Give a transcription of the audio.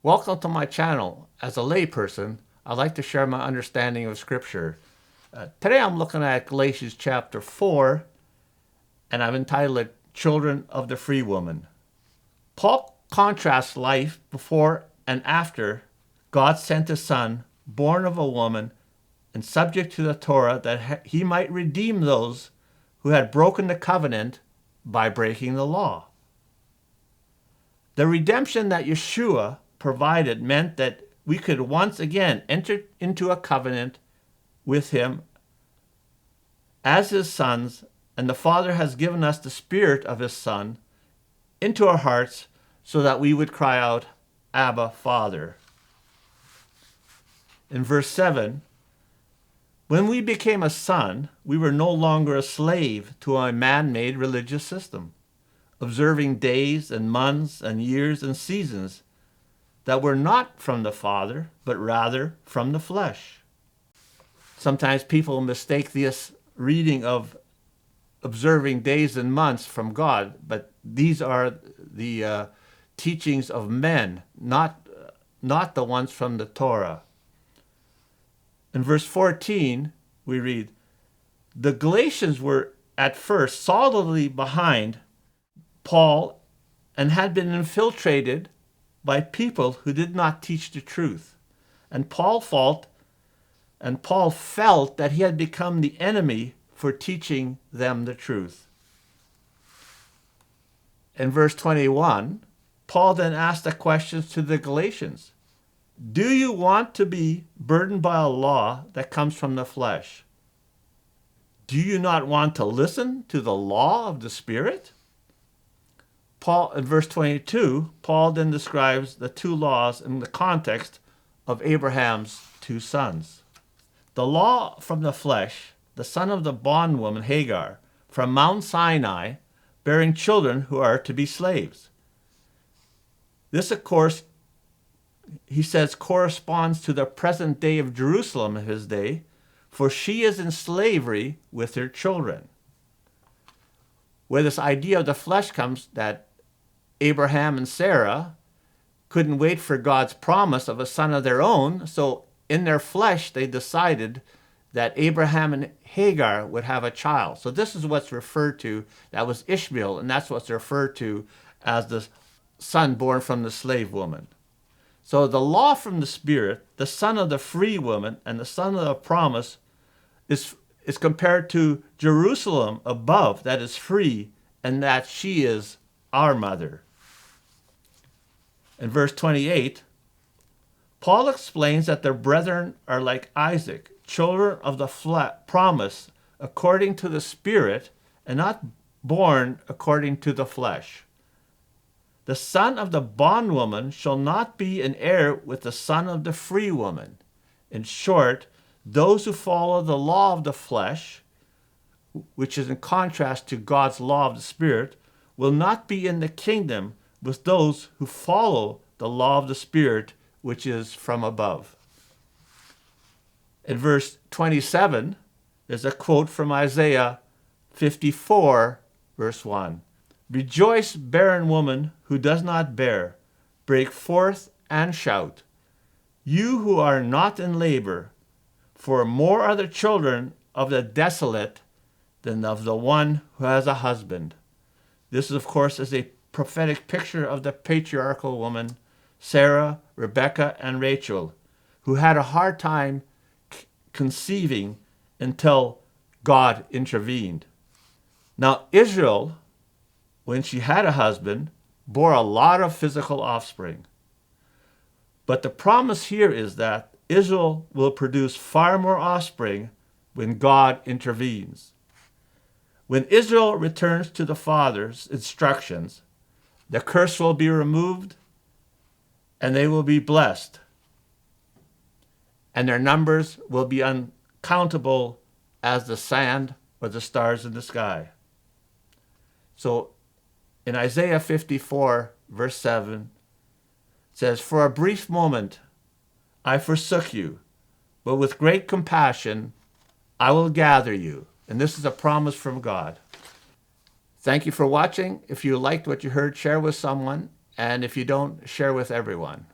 Welcome to my channel. As a layperson, I'd like to share my understanding of Scripture. Today I'm looking at Galatians chapter 4, and I've entitled it Children of the Free Woman. Paul contrasts life before and after God sent his Son, born of a woman and subject to the Torah, that he might redeem those who had broken the covenant by breaking the law. The redemption that Yeshua provided meant that we could once again enter into a covenant with him as his sons, and the Father has given us the Spirit of his Son into our hearts so that we would cry out, Abba, Father. In verse 7, when we became a son, we were no longer a slave to a man-made religious system, observing days and months and years and seasons that were not from the Father, but rather from the flesh. Sometimes people mistake this reading of observing days and months from God, but these are the teachings of men, not the ones from the Torah. In verse 14, we read, the Galatians were at first solidly behind Paul and had been infiltrated by people who did not teach the truth. And Paul felt that he had become the enemy for teaching them the truth. In verse 21, Paul then asked the questions to the Galatians. Do you want to be burdened by a law that comes from the flesh? Do you not want to listen to the law of the Spirit? Paul, in verse 22, Paul then describes the two laws in the context of Abraham's two sons. The law from the flesh, the son of the bondwoman Hagar, from Mount Sinai, bearing children who are to be slaves. This, of course, he says, corresponds to the present day of Jerusalem of his day, for she is in slavery with her children. Where this idea of the flesh comes, that Abraham and Sarah couldn't wait for God's promise of a son of their own, so in their flesh they decided that Abraham and Hagar would have a child. So this is what's referred to, that was Ishmael, and that's what's referred to as the son born from the slave woman. So the law from the Spirit, the son of the free woman, and the son of the promise is compared to Jerusalem above, that is free, and that she is our mother. In verse 28, Paul explains that their brethren are like Isaac, children of the promise according to the Spirit, and not born according to the flesh. The son of the bondwoman shall not be an heir with the son of the free woman. In short, those who follow the law of the flesh, which is in contrast to God's law of the Spirit, will not be in the kingdom with those who follow the law of the Spirit, which is from above. In verse 27, there's a quote from Isaiah 54, verse 1. Rejoice, barren woman who does not bear. Break forth and shout, you who are not in labor, for more are the children of the desolate than of the one who has a husband. This, of course, is a prophetic picture of the patriarchal woman, Sarah, Rebecca, and Rachel, who had a hard time conceiving until God intervened. Now, Israel, when she had a husband, bore a lot of physical offspring. But the promise here is that Israel will produce far more offspring when God intervenes. When Israel returns to the Father's instructions, the curse will be removed and they will be blessed. And their numbers will be uncountable as the sand or the stars in the sky. So in Isaiah 54, verse 7, it says, for a brief moment I forsook you, but with great compassion I will gather you. And this is a promise from God. Thank you for watching. If you liked what you heard, share with someone. And if you don't, share with everyone.